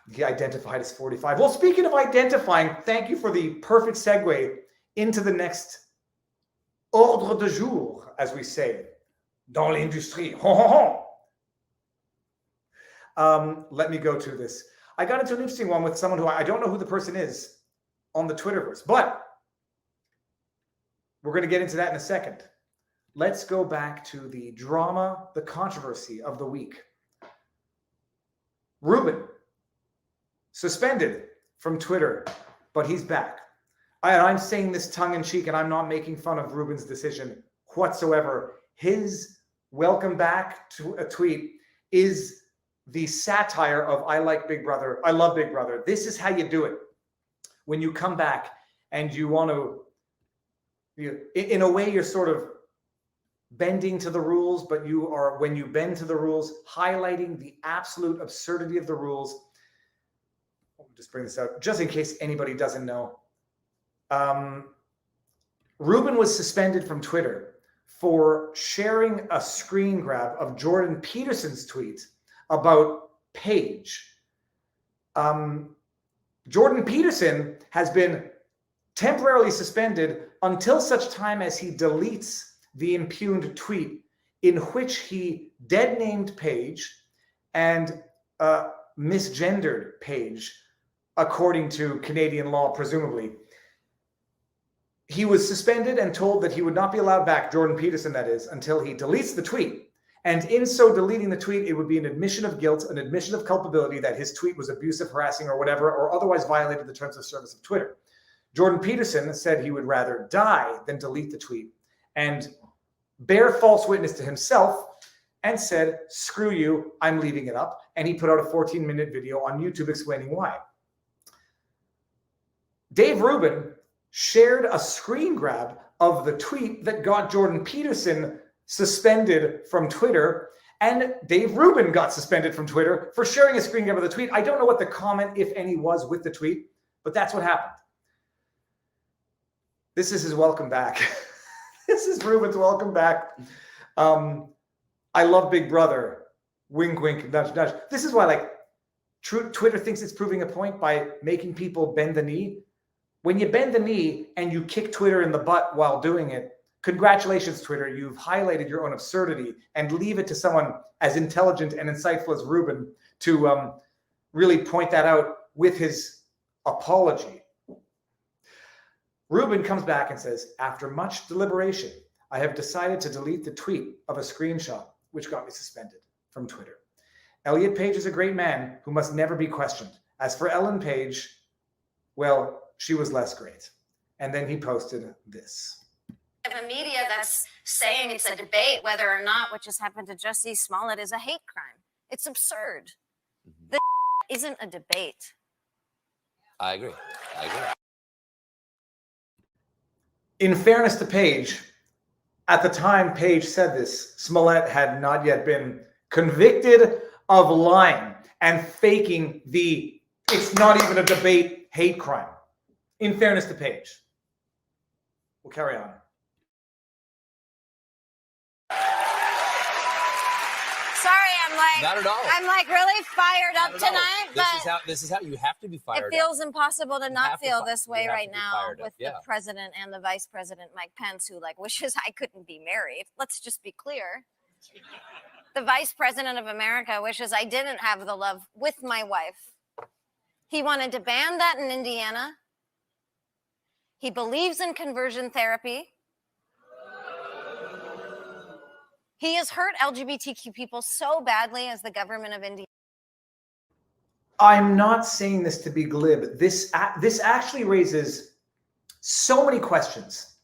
He identified as 45. Well, speaking of identifying, thank you for the perfect segue into the next ordre de jour, as we say, dans l'industrie. Let me go to this. I got into an interesting one with someone who I don't know who the person is on the Twitterverse, but we're going to get into that in a second. Let's go back to the drama, the controversy of the week. Rubin, suspended from Twitter, but he's back. I'm saying this tongue-in-cheek, and I'm not making fun of Rubin's decision whatsoever. His welcome back to a tweet is the satire of I like Big Brother, I love Big Brother. This is how you do it. When you come back and you want to, in a way, you're sort of bending to the rules, but you are, when you bend to the rules, highlighting the absolute absurdity of the rules. I'll just bring this out, just in case anybody doesn't know. Rubin was suspended from Twitter for sharing a screen grab of Jordan Peterson's tweet about Page. Jordan Peterson has been temporarily suspended until such time as he deletes the impugned tweet in which he dead-named Page and misgendered Page, according to Canadian law, presumably. He was suspended and told that he would not be allowed back, Jordan Peterson that is, until he deletes the tweet. And in so deleting the tweet, it would be an admission of guilt, an admission of culpability that his tweet was abusive, harassing, or whatever, or otherwise violated the terms of service of Twitter. Jordan Peterson said he would rather die than delete the tweet and bear false witness to himself and said, screw you, I'm leaving it up. And he put out a 14-minute video on YouTube explaining why. Dave Rubin shared a screen grab of the tweet that got Jordan Peterson suspended from Twitter, and Dave Rubin got suspended from Twitter for sharing a screen grab of the tweet. I don't know what the comment, if any, was with the tweet, but that's what happened. This is his welcome back. This is Rubin's welcome back. I love Big Brother. Wink, wink, nudge, nudge. This is why, like, Twitter thinks it's proving a point by making people bend the knee. When you bend the knee and you kick Twitter in the butt while doing it, congratulations, Twitter. You've highlighted your own absurdity, and leave it to someone as intelligent and insightful as Rubin to really point that out with his apology. Rubin comes back and says, after much deliberation, I have decided to delete the tweet of a screenshot which got me suspended from Twitter. Elliott Page is a great man who must never be questioned. As for Ellen Page, well, she was less great. And then he posted this. The media that's saying it's a debate whether or not what just happened to Jussie Smollett is a hate crime. It's absurd. This isn't a debate. I agree. In fairness to Page, at the time Page said this, Smollett had not yet been convicted of lying and faking the it's not even a debate hate crime. In fairness to Page. We'll carry on. Not at all. I'm like really fired up tonight, but this is how you have to be fired up. It feels impossible to not feel this way right now with the yeah. president and the vice president, Mike Pence, who like wishes I couldn't be married. Let's just be clear. The vice president of America wishes I didn't have the love with my wife. He wanted to ban that in Indiana. He believes in conversion therapy. He has hurt LGBTQ people so badly as the government of India. I'm not saying this to be glib. This actually raises so many questions.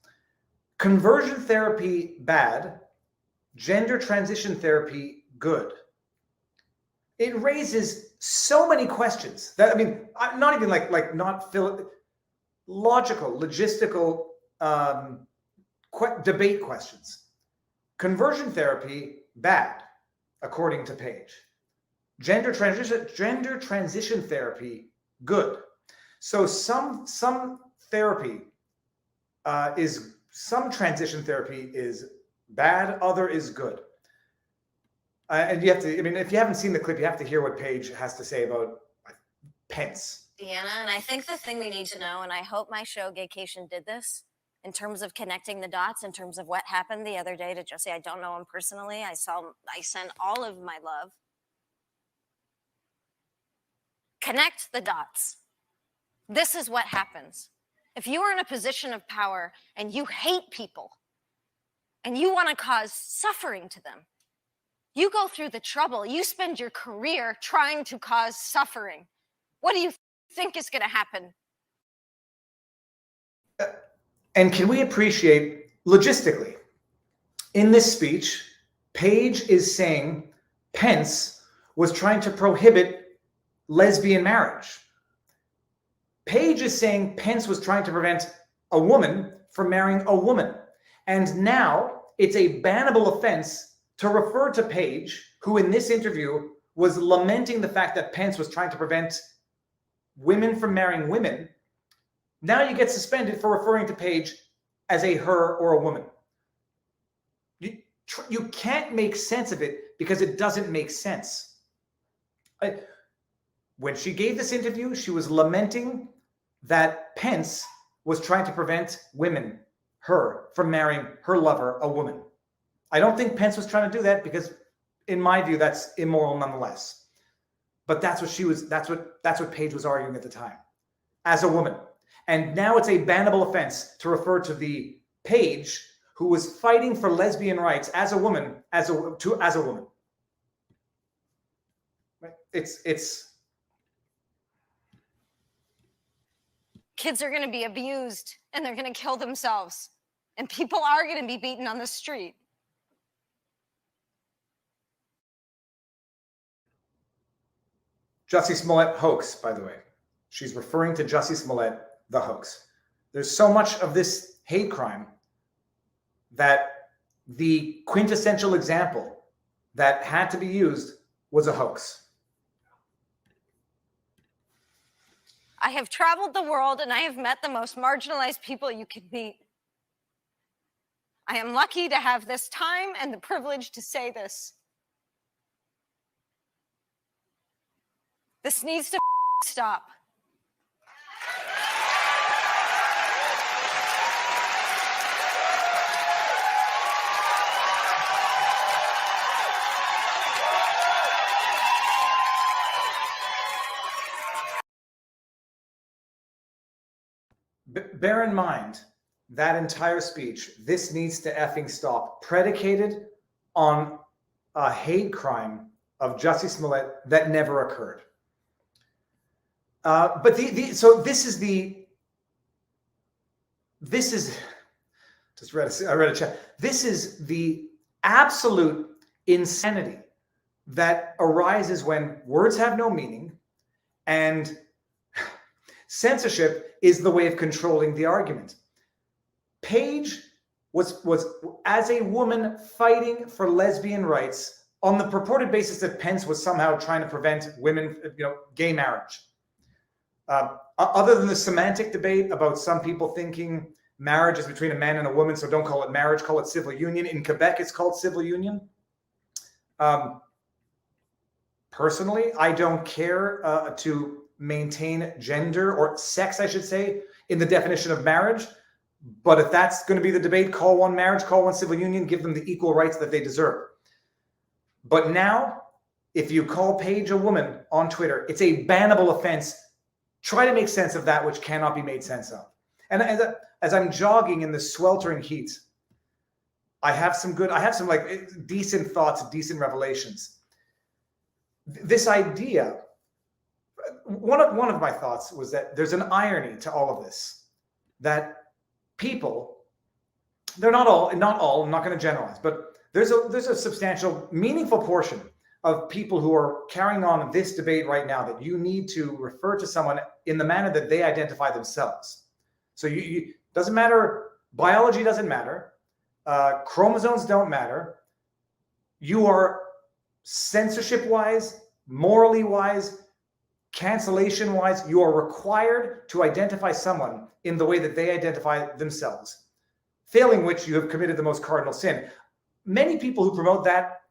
Conversion therapy, bad. Gender transition therapy, good. It raises so many questions that, I mean, not even logical, logistical debate questions. Conversion therapy, bad, according to Page. Gender transition therapy, good. So some therapy some transition therapy is bad, other is good. And you have to, I mean, if you haven't seen the clip, you have to hear what Page has to say about Pence. Deanna, and I think the thing we need to know, and I hope my show Gaycation did this, in terms of connecting the dots, in terms of what happened the other day to Jesse. I don't know him personally. I sent all of my love. Connect the dots. This is what happens. If you are in a position of power and you hate people and you want to cause suffering to them, you go through the trouble. You spend your career trying to cause suffering. What do you think is going to happen? And can we appreciate logistically, in this speech, Page is saying Pence was trying to prohibit lesbian marriage. Page is saying Pence was trying to prevent a woman from marrying a woman. And now it's a bannable offense to refer to Page, who in this interview was lamenting the fact that Pence was trying to prevent women from marrying women. Now you get suspended for referring to Page as a her or a woman. You can't make sense of it because it doesn't make sense. When she gave this interview, she was lamenting that Pence was trying to prevent women, her, from marrying her lover, a woman. I don't think Pence was trying to do that because, in my view, that's immoral nonetheless. But that's what Page was arguing at the time, as a woman. And now it's a bannable offense to refer to the Page who was fighting for lesbian rights as a woman, as a woman. Right? It's Kids are going to be abused and they're going to kill themselves. And people are going to be beaten on the street. Jussie Smollett hoax, by the way. She's referring to Jussie Smollett, the hoax. There's so much of this hate crime that the quintessential example that had to be used was a hoax. I have traveled the world and I have met the most marginalized people you can meet. I am lucky to have this time and the privilege to say this. This needs to stop. Bear in mind that entire speech, this needs to effing stop, predicated on a hate crime of Jussie Smollett that never occurred. But so this is I read a chat. This is the absolute insanity that arises when words have no meaning and censorship is the way of controlling the argument. Page was as a woman fighting for lesbian rights on the purported basis that Pence was somehow trying to prevent women, gay marriage. Other than the semantic debate about some people thinking marriage is between a man and a woman, so don't call it marriage, call it civil union. In Quebec, it's called civil union. Personally, I don't care to maintain gender or sex, I should say, in the definition of marriage. But if that's going to be the debate, call one marriage, call one civil union, give them the equal rights that they deserve. But now, if you call Page a woman on Twitter, it's a bannable offense. Try to make sense of that which cannot be made sense of. And as I'm jogging in the sweltering heat, I have some like decent thoughts, decent revelations. This idea, one of my thoughts was that there's an irony to all of this, that people, they're not all, I'm not going to generalize, but there's a substantial, meaningful portion of people who are carrying on this debate right now that you need to refer to someone in the manner that they identify themselves. So you doesn't matter, biology doesn't matter, chromosomes don't matter. You are censorship-wise, morally wise, cancellation wise, you are required to identify someone in the way that they identify themselves, failing which you have committed the most cardinal sin. Many people who promote that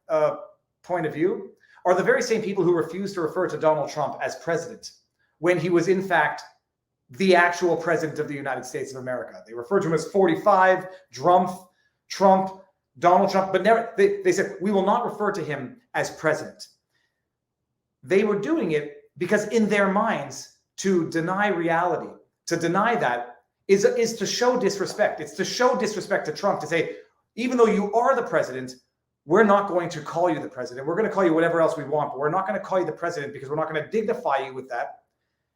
point of view are the very same people who refuse to refer to Donald Trump as president, when he was in fact the actual president of the United States of America. They referred to him as 45, Trump, Donald Trump, but never, they said, we will not refer to him as president. They were doing it because in their minds, to deny reality, to deny that is to show disrespect. It's to show disrespect to Trump, to say, even though you are the president, we're not going to call you the president. We're going to call you whatever else we want, but we're not going to call you the president because we're not going to dignify you with that.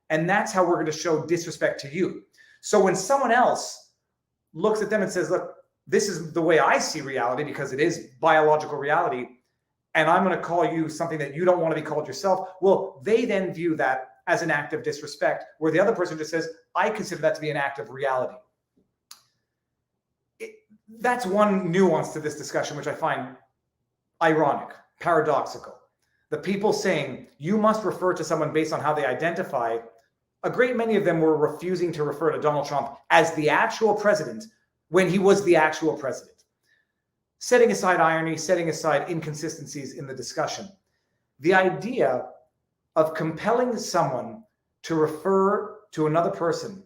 And that's how we're going to show disrespect to you. So when someone else looks at them and says, look, this is the way I see reality because it is biological reality, and I'm going to call you something that you don't want to be called yourself, well, they then view that as an act of disrespect, where the other person just says, I consider that to be an act of reality. That's one nuance to this discussion, which I find ironic, paradoxical. The people saying you must refer to someone based on how they identify, a great many of them were refusing to refer to Donald Trump as the actual president when he was the actual president. Setting aside irony, setting aside inconsistencies in the discussion, the idea of compelling someone to refer to another person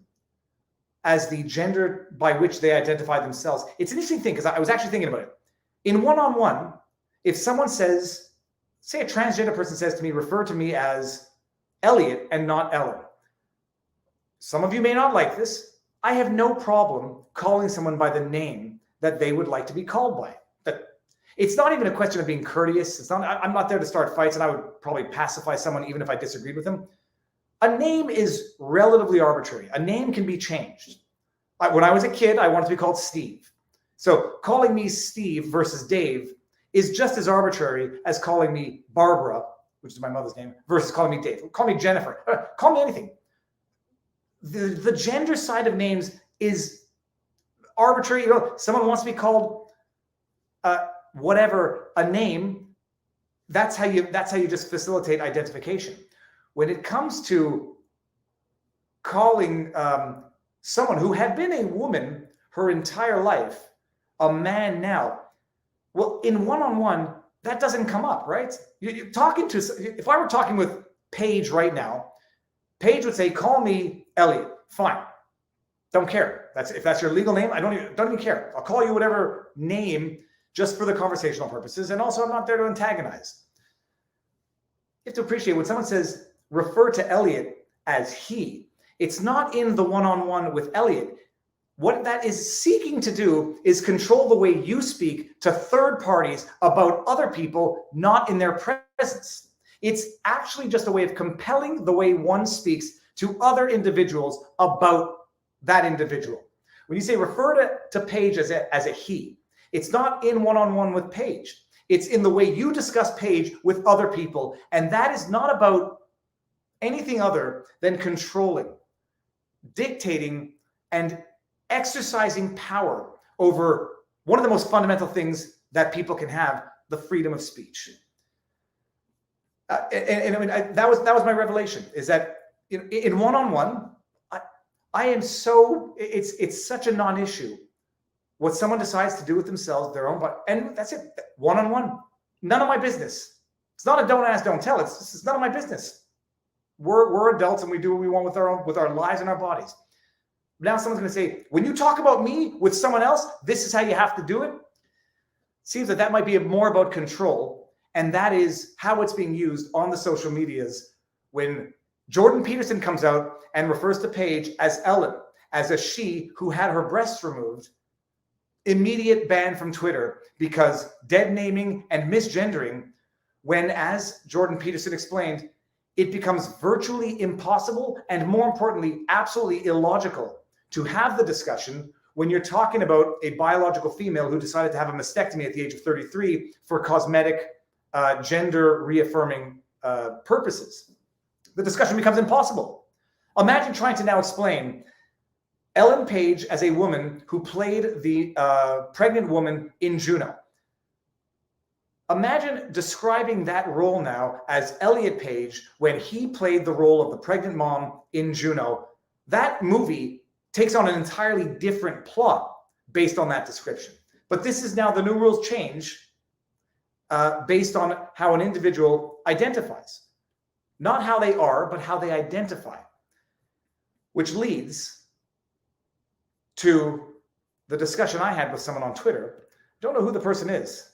as the gender by which they identify themselves. It's an interesting thing because I was actually thinking about it. In one-on-one, if someone says, say a transgender person says to me, refer to me as Elliott and not Ellen. Some of you may not like this. I have no problem calling someone by the name that they would like to be called by. It's not even a question of being courteous. It's not. I'm not there to start fights, and I would probably pacify someone even if I disagreed with them. A name is relatively arbitrary. A name can be changed. When I was a kid, I wanted to be called Steve. So calling me Steve versus Dave is just as arbitrary as calling me Barbara, which is my mother's name, versus calling me Dave. Call me Jennifer. Call me anything. The gender side of names is arbitrary. You know, someone wants to be called whatever, a name. That's how you just facilitate identification. When it comes to calling someone who had been a woman her entire life a man now, well, in one-on-one, that doesn't come up, right? You're talking to, if I were talking with Paige right now, Paige would say, call me Elliott. Fine. Don't care. If that's your legal name, I don't even care. I'll call you whatever name just for the conversational purposes. And also, I'm not there to antagonize. You have to appreciate when someone says, refer to Elliott as he, it's not in the one-on-one with Elliott. What that is seeking to do is control the way you speak to third parties about other people not in their presence. It's actually just a way of compelling the way one speaks to other individuals about that individual. When you say refer to Paige as a he, it's not in one-on-one with Paige. It's in the way you discuss Paige with other people. And that is not about anything other than controlling, dictating, and exercising power over one of the most fundamental things that people can have, the freedom of speech. And I mean, that was my revelation, is that in one-on-one, I am so, it's such a non-issue what someone decides to do with themselves, their own body, and that's it. One-on-one, none of my business. It's not a don't ask, don't tell. It's none of my business. We're adults and we do what we want with our lives and our bodies. Now someone's going to say, when you talk about me with someone else, this is how you have to do it. Seems that might be more about control, and that is how it's being used on the social medias when Jordan Peterson comes out and refers to Paige as Ellen, as a she who had her breasts removed. Immediate ban from Twitter because dead naming and misgendering, when, as Jordan Peterson explained, it becomes virtually impossible and, more importantly, absolutely illogical to have the discussion when you're talking about a biological female who decided to have a mastectomy at the age of 33 for cosmetic, gender reaffirming purposes. The discussion becomes impossible. Imagine trying to now explain Ellen Page as a woman who played the pregnant woman in Juno. Imagine describing that role now as Elliott Page when he played the role of the pregnant mom in Juno. That movie takes on an entirely different plot based on that description. But this is now the new rules change based on how an individual identifies. Not how they are, but how they identify. Which leads to the discussion I had with someone on Twitter. Don't know who the person is.